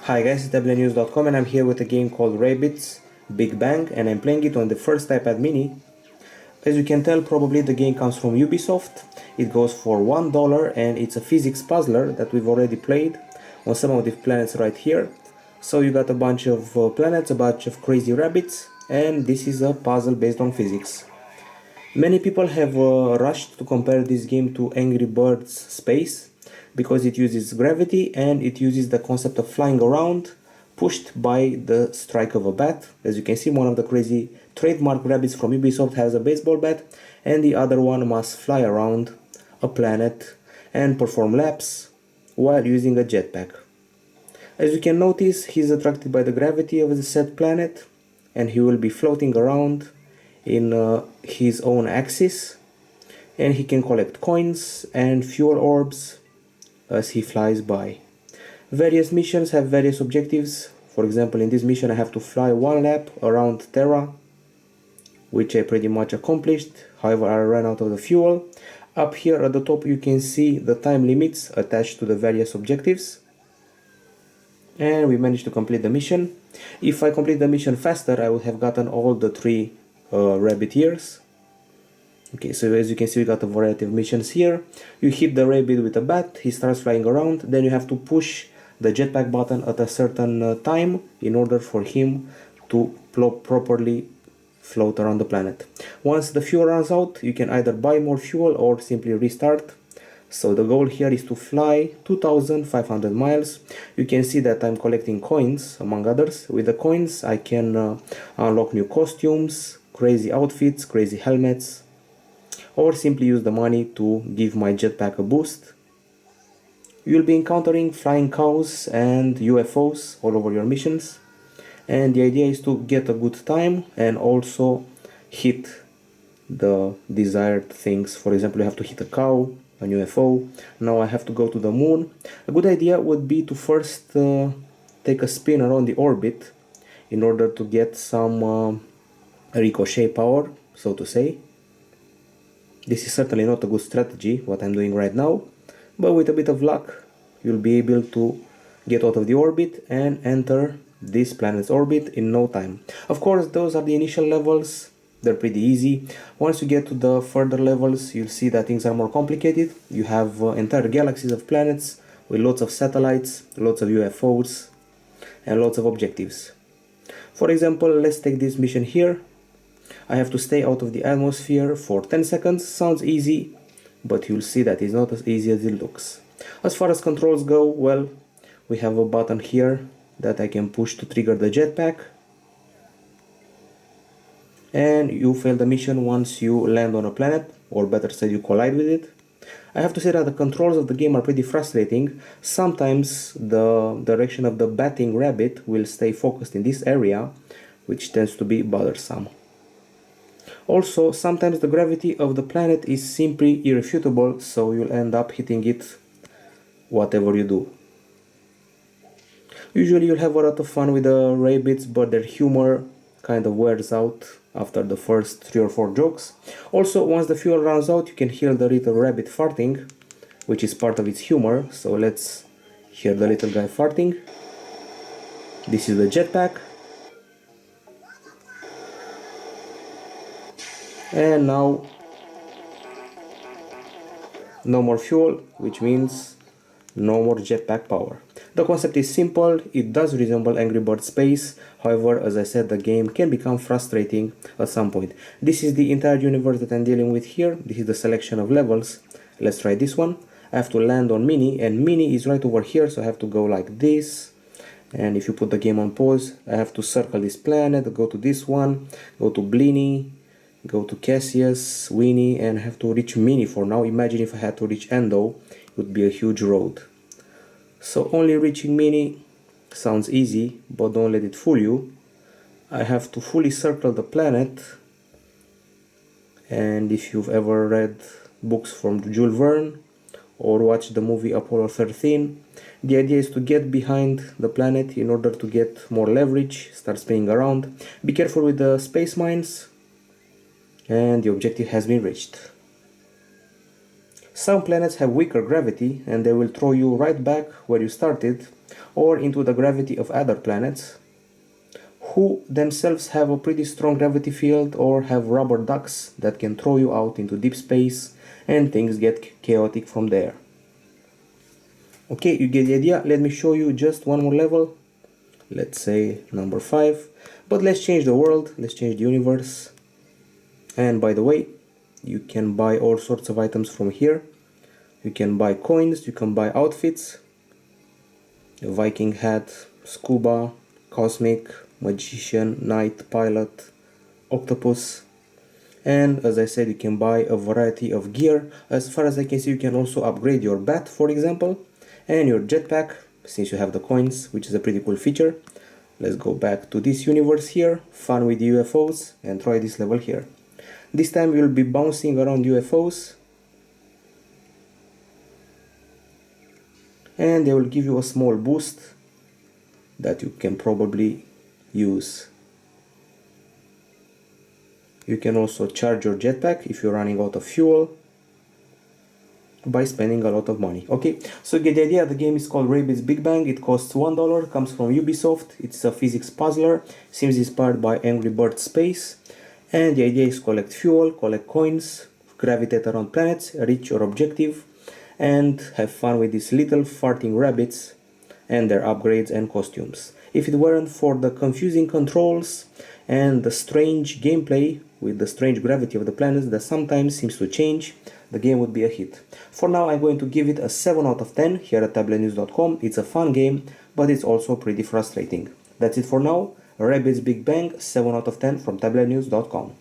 Hi guys, it's Tablet-News.com and I'm here with a game called Rabbids Big Bang and I'm playing it on the first iPad mini. As you can tell, probably the game comes from Ubisoft. It goes for $1 and it's a physics puzzler that we've already played on some of the planets right here. So you got a bunch of planets, a bunch of crazy rabbits, and this is a puzzle based on physics. Many people have rushed to compare this game to Angry Birds Space because it uses gravity and it uses the concept of flying around pushed by the strike of a bat. As you can see, one of the crazy trademark rabbits from Ubisoft has a baseball bat and the other one must fly around a planet and perform laps while using a jetpack. As you can notice, he's attracted by the gravity of the said planet and he will be floating around in his own axis, and he can collect coins and fuel orbs as he flies by. Various missions have various objectives. For example, in this mission I have to fly one lap around Terra, which I pretty much accomplished. However, I ran out of the fuel. Up here at the top you can see the time limits attached to the various objectives, and we managed to complete the mission. If I complete the mission faster, I would have gotten all the 3 rabbit ears. Okay, so as you can see, we got a variety of missions here. You hit the rabbit with a bat, he starts flying around, then you have to push the jetpack button at a certain time in order for him to properly float around the planet. Once the fuel runs out, you can either buy more fuel or simply restart. So the goal here is to fly 2,500 miles. You can see that I'm collecting coins, among others. With the coins I can unlock new costumes, crazy outfits, crazy helmets, or simply use the money to give my jetpack a boost. You'll be encountering flying cows and UFOs all over your missions, and the idea is to get a good time and also hit the desired things. For example, you have to hit a cow, an UFO. Now I have to go to the moon. A good idea would be to first take a spin around the orbit in order to get some ricochet power, so to say. This is certainly not a good strategy, what I'm doing right now, but with a bit of luck you'll be able to get out of the orbit and enter this planet's orbit in no time. Of course, those are the initial levels. They're pretty easy. Once you get to the further levels, you'll see that things are more complicated. You have entire galaxies of planets with lots of satellites, lots of UFOs, and lots of objectives. For example, let's take this mission here. I have to stay out of the atmosphere for 10 seconds. Sounds easy, but you'll see that it's not as easy as it looks. As far as controls go, well, we have a button here that I can push to trigger the jetpack. And you fail the mission once you land on a planet, or better said, you collide with it. I have to say that the controls of the game are pretty frustrating. Sometimes the direction of the batting rabbit will stay focused in this area, which tends to be bothersome. Also, sometimes the gravity of the planet is simply irrefutable, so you'll end up hitting it whatever you do. Usually you'll have a lot of fun with the rabbits, but their humor kind of wears out after the first 3 or 4 jokes. Also, once the fuel runs out, you can hear the little rabbit farting, which is part of its humor. So let's hear the little guy farting. This is the jetpack. And now no more fuel, which means no more jetpack power. The concept is simple, it does resemble Angry Birds Space. However, as I said, the game can become frustrating at some point. This is the entire universe that I'm dealing with here. This is the selection of levels. Let's try this one. I have to land on Mini, and Mini is right over here, so I have to go like this. And if you put the game on pause, I have to circle this planet, go to this one, go to Blini, go to Cassius, Winnie, and I have to reach Mini for now. Imagine if I had to reach Endo, it would be a huge road. So only reaching Mini sounds easy, but don't let it fool you. I have to fully circle the planet, and if you've ever read books from Jules Verne or watched the movie Apollo 13, the idea is to get behind the planet in order to get more leverage, start spinning around. Be careful with the space mines, and the objective has been reached. Some planets have weaker gravity and they will throw you right back where you started or into the gravity of other planets who themselves have a pretty strong gravity field or have rubber ducks that can throw you out into deep space and things get chaotic from there. Okay, you get the idea. Let me show you just one more level. Let's say number 5. But let's change the world, let's change the universe. And by the way, you can buy all sorts of items from here. You can buy coins, you can buy outfits, a Viking hat, scuba, cosmic, magician, knight, pilot, octopus. And as I said, you can buy a variety of gear. As far as I can see, you can also upgrade your bat, for example, and your jetpack, since you have the coins, which is a pretty cool feature. Let's go back to this universe here, fun with UFOs, and try this level here. This time we'll be bouncing around UFOs, and they will give you a small boost that you can probably use. You can also charge your jetpack if you're running out of fuel by spending a lot of money. Okay, so get the idea. The game is called Rabbids Big Bang. It costs $1, comes from Ubisoft. It's a physics puzzler, seems inspired by Angry Birds Space, and the idea is collect fuel, collect coins, gravitate around planets, reach your objective, and have fun with these little farting rabbits and their upgrades and costumes. If it weren't for the confusing controls and the strange gameplay with the strange gravity of the planets that sometimes seems to change, the game would be a hit. For now, I'm going to give it a 7 out of 10 here at Tablet-News.com. It's a fun game, but it's also pretty frustrating. That's it for now. Rabbids Big Bang, 7 out of 10 from Tablet-News.com.